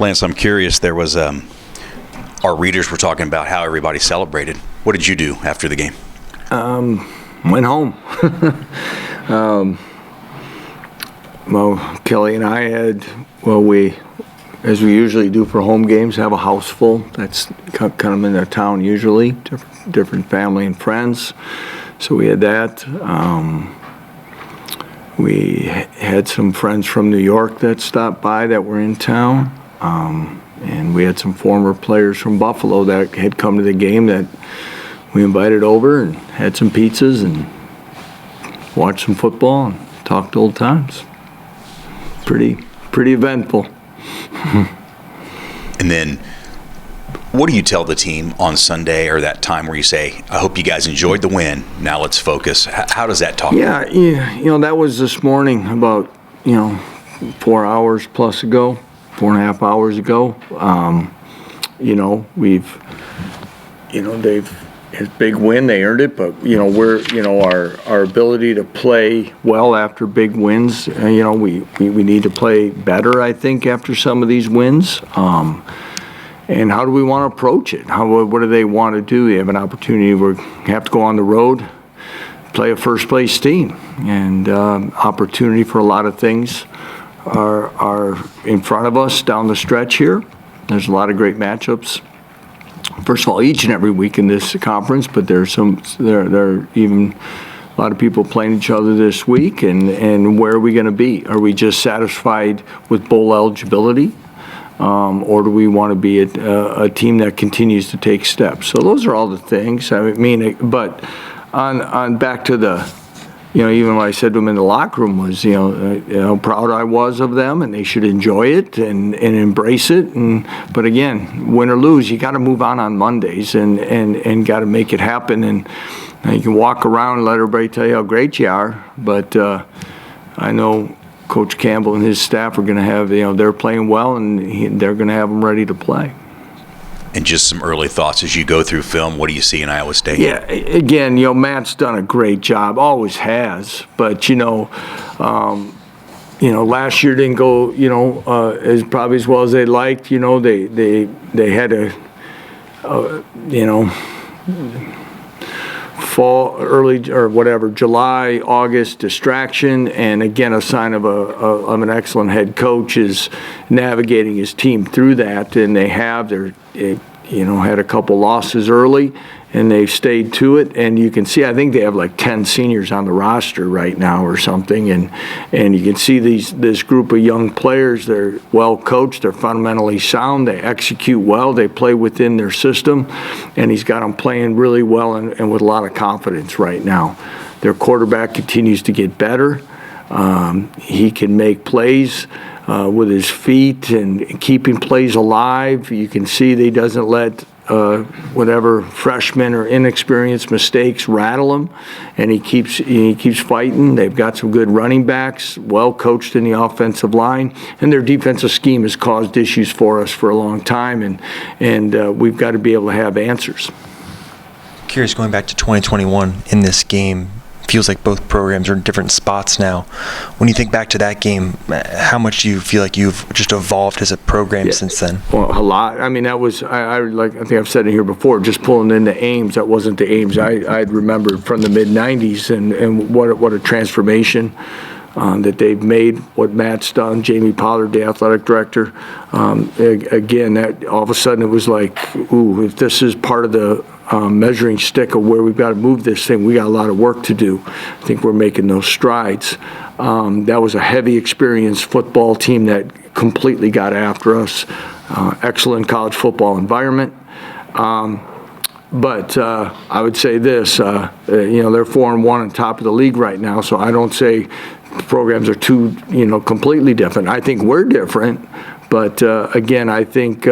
Lance, I'm curious. There was our readers were talking about how everybody celebrated. What did you do after the game? Went home. Well, Kelly and I had, as we usually do for home games, have a house full. That's kind of in the town usually, different family and friends. So we had that. We had some friends from New York that stopped by that were in town. And we had some former players from Buffalo that had come to the game that we invited over and had some pizzas and watched some football and talked old times. Pretty eventful. And then, what do you tell the team on Sunday or that time where you say, I hope you guys enjoyed the win, now let's focus? How does that talk? Yeah, that was this morning about, 4 hours plus ago, 4.5 hours ago. It's a big win, they earned it, but, our ability to play well after big wins, we need to play better, I think, after some of these wins. And how do we want to approach it? What do they want to do? They have an opportunity where we have to go on the road, play a first-place team, and opportunity for a lot of things are in front of us down the stretch here. There's a lot of great matchups. First of all, each and every week in this conference, but there are even a lot of people playing each other this week. And where are we going to be? Are we just satisfied with bowl eligibility? Or do we want to be a team that continues to take steps? So those are all the things. But on back to the, even what I said to them in the locker room was, how proud I was of them, and they should enjoy it and embrace it. But again, win or lose, you got to move on Mondays and got to make it happen. And you can walk around and let everybody tell you how great you are, but I know Coach Campbell and his staff are going to have, they're playing well, and they're going to have them ready to play. And just some early thoughts as you go through film, what do you see in Iowa State? Yeah, again, Matt's done a great job, always has. But, last year didn't go, as probably as well as they liked. They had fall, early or whatever, July, August distraction, and again, a sign of an excellent head coach is navigating his team through that, and they have. Had a couple losses early, and they've stayed to it. And you can see, I think they have like 10 seniors on the roster right now or something, and you can see this group of young players. They're well coached, they're fundamentally sound, they execute well, they play within their system, and he's got them playing really well and with a lot of confidence right now. Their quarterback continues to get better. He can make plays with his feet and keeping plays alive. You can see that he doesn't let whatever freshmen or inexperienced mistakes rattle him, and he keeps fighting. They've got some good running backs, well coached in the offensive line, and their defensive scheme has caused issues for us for a long time, and we've got to be able to have answers. Curious, going back to 2021 in this game, feels like both programs are in different spots now. When you think back to that game, how much do you feel like you've just evolved as a program since then? Well, a lot. I mean, that was, I think I've said it here before, just pulling into Ames, that wasn't the Ames I'd remembered from the mid-'90s, and what a transformation that they've made, what Matt's done, Jamie Pollard, the athletic director. Again, that all of a sudden it was like, ooh, if this is part of the measuring stick of where we've got to move this thing, we got a lot of work to do. I think we're making those strides. That was a heavy experienced football team that completely got after us. Excellent college football environment. But I would say this, they're 4-1 on top of the league right now, so I don't say programs are too, completely different. I think we're different, but again, I think,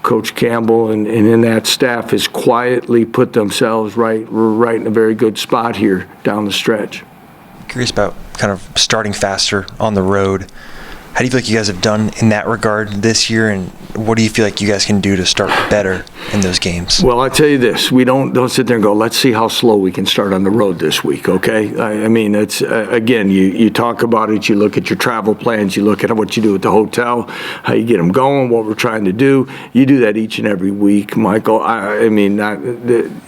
Coach Campbell and in that staff has quietly put themselves right in a very good spot here down the stretch. Curious about kind of starting faster on the road. How do you feel like you guys have done in that regard this year, and what do you feel like you guys can do to start better in those games? Well, I'll tell you this. We don't sit there and go, let's see how slow we can start on the road this week, okay? I mean, it's, again, you talk about it, you look at your travel plans, you look at what you do at the hotel, how you get them going, what we're trying to do. You do that each and every week, Michael. I mean, again,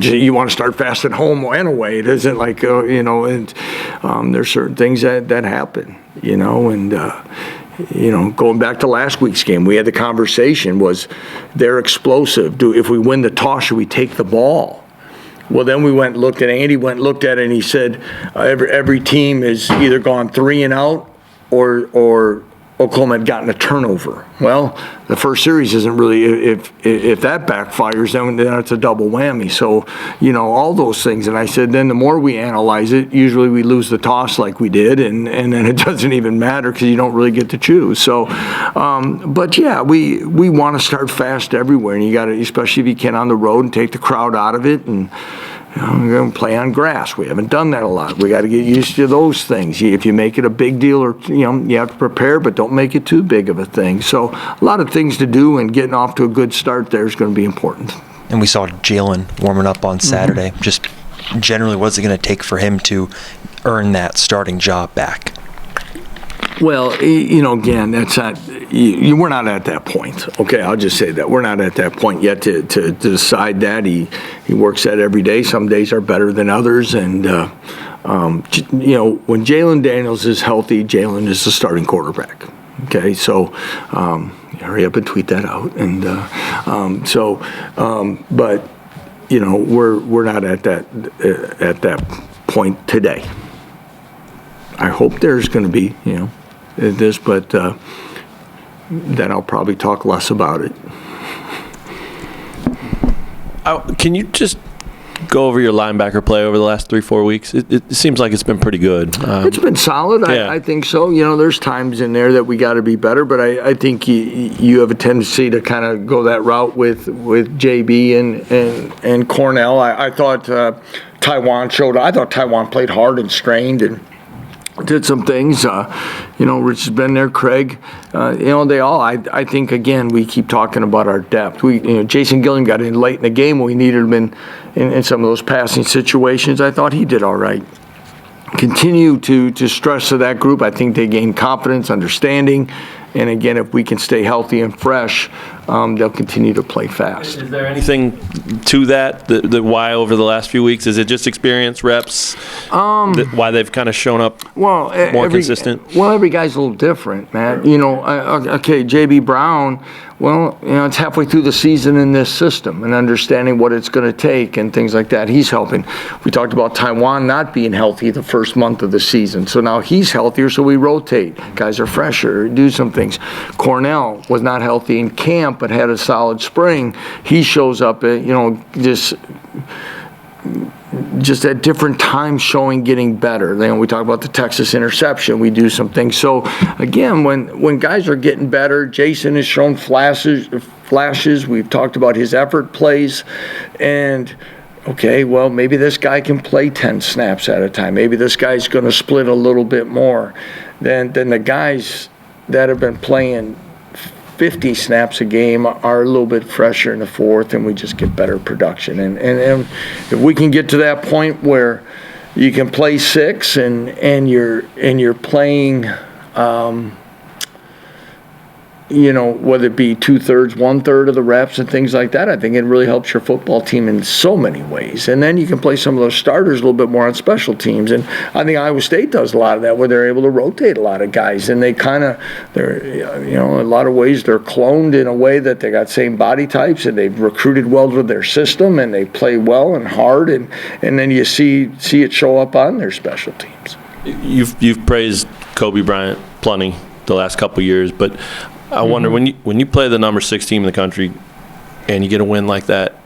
you want to start fast at home and away. It isn't like, and there's certain things that happen, and going back to last week's game, we had the conversation, was they're explosive. If we win the toss, should we take the ball? Well, then we went and looked at Andy, looked at it, and he said every team has either gone 3 and out or Oklahoma had gotten a turnover. Well, the first series isn't really, if that backfires, then it's a double whammy. So, all those things. And I said, then the more we analyze it, usually we lose the toss like we did, and then it doesn't even matter because you don't really get to choose. So, but yeah, we want to start fast everywhere, and you got to, especially if you can on the road, and take the crowd out of it, and we're going to play on grass. We haven't done that a lot. We got to get used to those things. If you make it a big deal, or you have to prepare, but don't make it too big of a thing. So a lot of things to do, and getting off to a good start there is going to be important. And we saw Jalen warming up on Saturday. Just generally, what's it going to take for him to earn that starting job back? Well, again, that's not. We're not at that point. Okay, I'll just say that we're not at that point yet to decide that. He works that every day. Some days are better than others, and when Jalen Daniels is healthy, Jalen is the starting quarterback. Okay, so hurry up and tweet that out. And but we're not at that point today. I hope there's going to be this, but then I'll probably talk less about it. Can you just go over your linebacker play over the last 3-4 weeks? It seems like it's been pretty good. It's been solid. Yeah. I think so. There's times in there that we got to be better, but I think you have a tendency to kind of go that route with JB and Cornell. I thought Taiwan played hard and strained and did some things. Rich has been there, Craig. They all. I think, again, we keep talking about our depth. Jason Gilliam got in late in the game when we needed him in some of those passing situations. I thought he did all right. Continue to stress to that group. I think they gain confidence, understanding, and again, if we can stay healthy and fresh, they'll continue to play fast. Is there anything to that why over the last few weeks? Is it just experience, reps, why they've kind of shown up more consistent? Well, every guy's a little different, Matt. Okay, J.B. Brown, it's halfway through the season in this system and understanding what it's going to take and things like that. He's helping. We talked about Taiwan not being healthy the first month of the season. So now he's healthier, so we rotate. Guys are fresher, do some things. Cornell was not healthy in camp but had a solid spring. He shows up at, just at different times showing getting better. We talk about the Texas interception. We do some things. So, again, when guys are getting better, Jason has shown flashes. We've talked about his effort plays. And, okay, well, maybe this guy can play 10 snaps at a time. Maybe this guy's going to split a little bit more than the guys that have been playing 50 snaps a game are a little bit fresher in the fourth, and we just get better production. And if we can get to that point where you can play 6 and you're playing, whether it be 2/3, 1/3 of the reps and things like that, I think it really helps your football team in so many ways. And then you can play some of those starters a little bit more on special teams. And I think Iowa State does a lot of that, where they're able to rotate a lot of guys. And they're in a lot of ways, they're cloned in a way that they got same body types, and they've recruited well to their system, and they play well and hard. And then you see it show up on their special teams. You've praised Kobe Bryant plenty the last couple of years, but I wonder, when you play the number 6 team in the country and you get a win like that,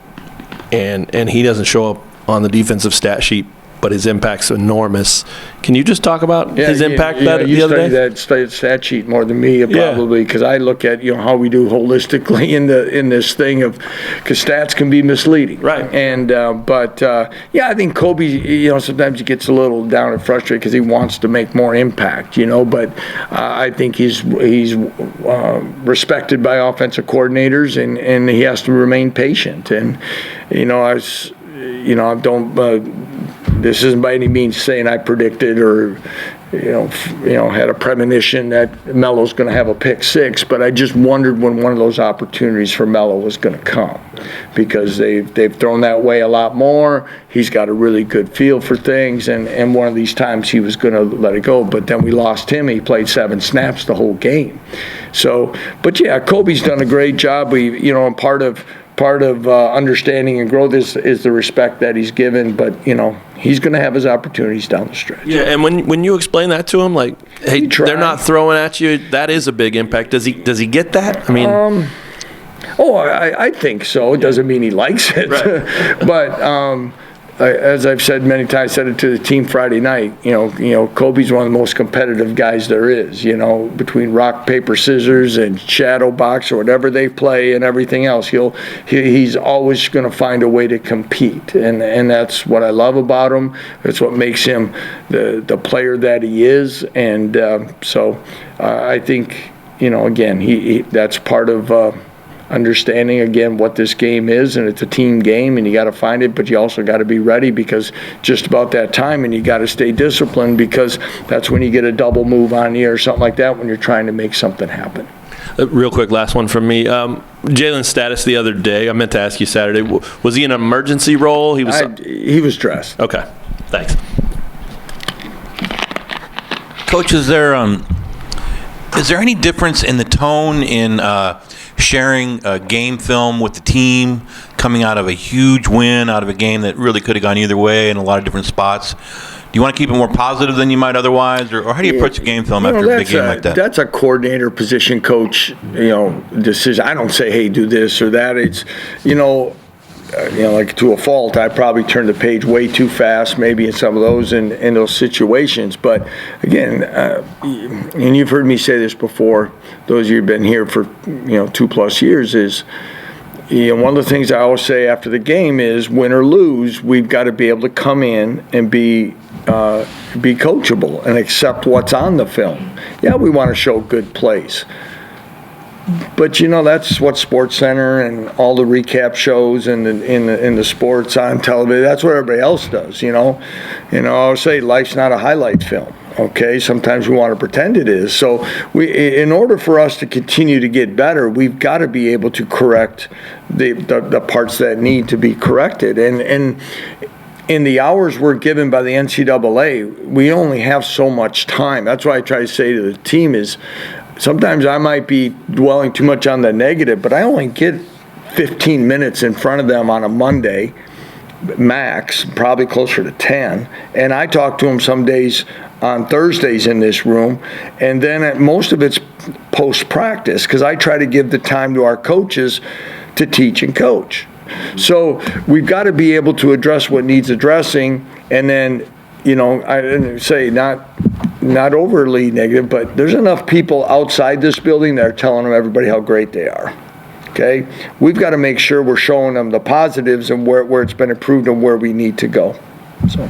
and he doesn't show up on the defensive stat sheet but his impact's enormous. Can you just talk about his impact the other day? You study that stat sheet more than me, probably, because I look at how we do holistically in this thing of, because stats can be misleading. Right. And I think Kobe, sometimes he gets a little down and frustrated because he wants to make more impact, but I think he's respected by offensive coordinators, and he has to remain patient. And this isn't by any means saying I predicted or had a premonition that Melo's going to have a pick six, but I just wondered when one of those opportunities for Melo was going to come, because they've thrown that way a lot more. He's got a really good feel for things, and one of these times he was going to let it go, but then we lost him. He played 7 snaps the whole game. So, but yeah, Kobe's done a great job. And part of understanding and growth is the respect that he's given, but he's going to have his opportunities down the stretch. Yeah, and when you explain that to him, like, hey, they're not throwing at you, that is a big impact. Does he get that? I mean, I think so. It doesn't mean he likes it, right. But as I've said many times, I said it to the team Friday night. Kobe's one of the most competitive guys there is. Between rock, paper, scissors, and shadow box or whatever they play and everything else, he's always going to find a way to compete, and that's what I love about him. It's what makes him the player that he is, and so I think again that's part of. Understanding again what this game is, and it's a team game, and you got to find it, but you also got to be ready, because just about that time, and you got to stay disciplined, because that's when you get a double move on you or something like that when you're trying to make something happen. Real quick, last one from me. Jalen's status the other day, I meant to ask you Saturday, was he in an emergency role? He was dressed. Okay, thanks. Coach, is there any difference in the tone in sharing game film with the team coming out of a huge win, out of a game that really could have gone either way in a lot of different spots? Do you want to keep it more positive than you might otherwise, or how do you approach a game film after a big game like that? That's a coordinator position coach, decision. I don't say, hey, do this or that. It's, like to a fault, I probably turned the page way too fast, maybe in some of those in those situations. But again, and you've heard me say this before, those of you who've been here for 2+ years, is one of the things I always say after the game is, win or lose, we've got to be able to come in and be coachable and accept what's on the film. Yeah, we want to show good plays. But that's what SportsCenter and all the recap shows and in the sports on television, that's what everybody else does. I always say life's not a highlight film. Okay, sometimes we want to pretend it is. So in order for us to continue to get better, we've got to be able to correct the parts that need to be corrected. And in the hours we're given by the NCAA, we only have so much time. That's why I try to say to the team is, sometimes I might be dwelling too much on the negative, but I only get 15 minutes in front of them on a Monday, max, probably closer to 10. And I talk to them some days on Thursdays in this room, and then most of it's post-practice, because I try to give the time to our coaches to teach and coach. So we've got to be able to address what needs addressing, and then, I didn't say not overly negative, but there's enough people outside this building that are telling everybody how great they are. Okay? We've got to make sure we're showing them the positives and where it's been improved and where we need to go. So.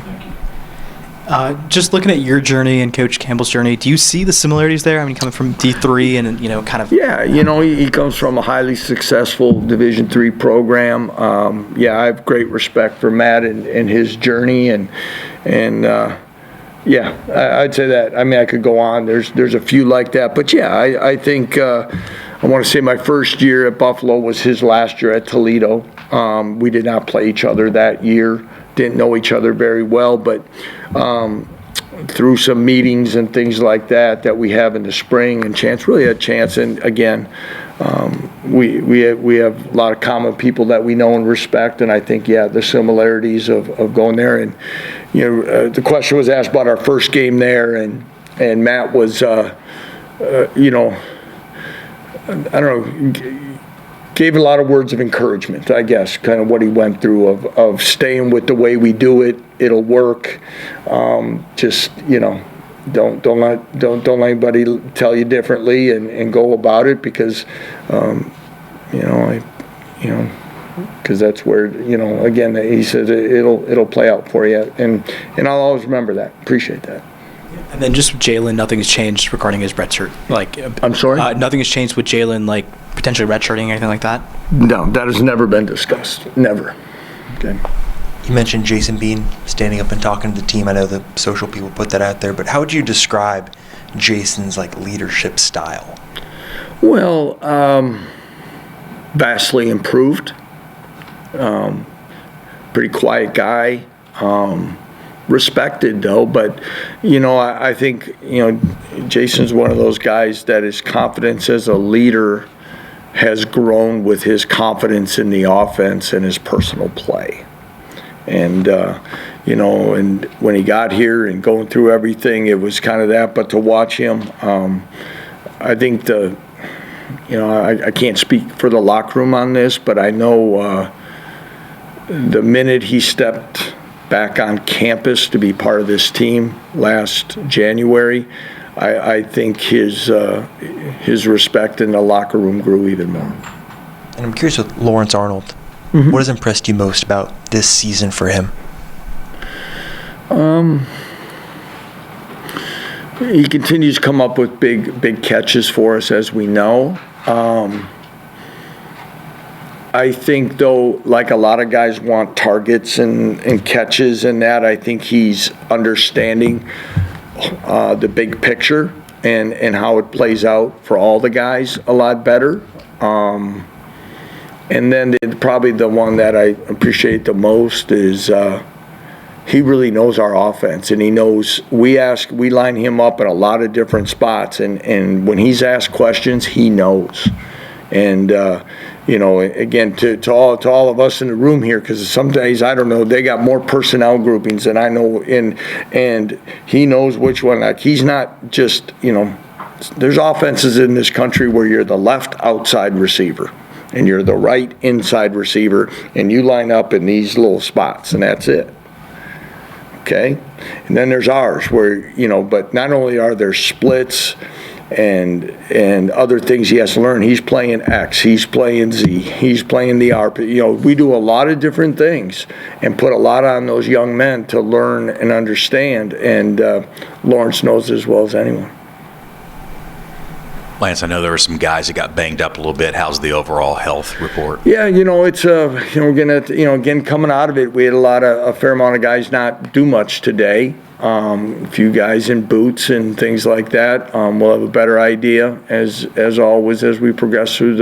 Just looking at your journey and Coach Campbell's journey, do you see the similarities there? I mean, coming from D3 and, kind of... Yeah, he comes from a highly successful Division III program. I have great respect for Matt and his journey, and I'd say that. I mean, I could go on. There's a few like that. But, I think I want to say my first year at Buffalo was his last year at Toledo. We did not play each other that year. Didn't know each other very well, but through some meetings and things like that we have in the spring, and Chance really had Chance. And, again, we have a lot of common people that we know and respect, and I think, the similarities of going there. And, the question was asked about our first game there, and Matt was, I don't know, gave a lot of words of encouragement, I guess, kind of what he went through of staying with the way we do it. It'll work. Just, don't let anybody tell you differently, and go about it, because, because that's where, again, he said it'll play out for you, and I'll always remember that. Appreciate that. And then just with Jalen, nothing's changed regarding his redshirt. I'm sorry? Nothing has changed with Jalen, potentially redshirting or anything like that? No, that has never been discussed. Never. Okay. You mentioned Jason Bean standing up and talking to the team. I know the social people put that out there, but how would you describe Jason's leadership style? Well, vastly improved. Pretty quiet guy. Respected though, but I think Jason's one of those guys that his confidence as a leader has grown with his confidence in the offense and his personal play. And and when he got here and going through everything, it was kind of that. But to watch him, I think I can't speak for the locker room on this, but I know the minute he stepped back on campus to be part of this team last January, I think his respect in the locker room grew even more. And I'm curious with Lawrence Arnold, what has impressed you most about this season for him? He continues to come up with big catches for us, as we know. I think, though, like a lot of guys want targets and catches and that, I think he's understanding the big picture and how it plays out for all the guys a lot better. And then probably the one that I appreciate the most is he really knows our offense, and he knows we line him up in a lot of different spots, and when he's asked questions, he knows. And again, to all of us in the room here, because some days, I don't know, they got more personnel groupings than I know, and he knows which one. He's not just, there's offenses in this country where you're the left outside receiver and you're the right inside receiver, and you line up in these little spots, and that's it. Okay? And then there's ours where, but not only are there splits and other things he has to learn. He's playing X, he's playing Z, he's playing the RP. We do a lot of different things and put a lot on those young men to learn and understand, and Lawrence knows as well as anyone. Lance, I know there were some guys that got banged up a little bit. How's the overall health report? Yeah, it's we're gonna again coming out of it, we had a fair amount of guys not do much today. A few guys in boots and things like that. We'll have a better idea as always as we progress through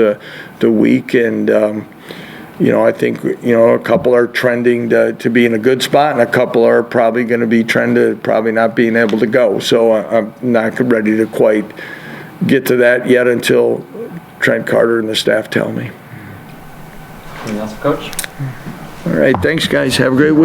the week, and I think a couple are trending to be in a good spot, and a couple are probably going to be trending probably not being able to go. So I'm not ready to quite get to that yet until Trent Carter and the staff tell me. Anything else, Coach? All right, thanks guys. Have a great week.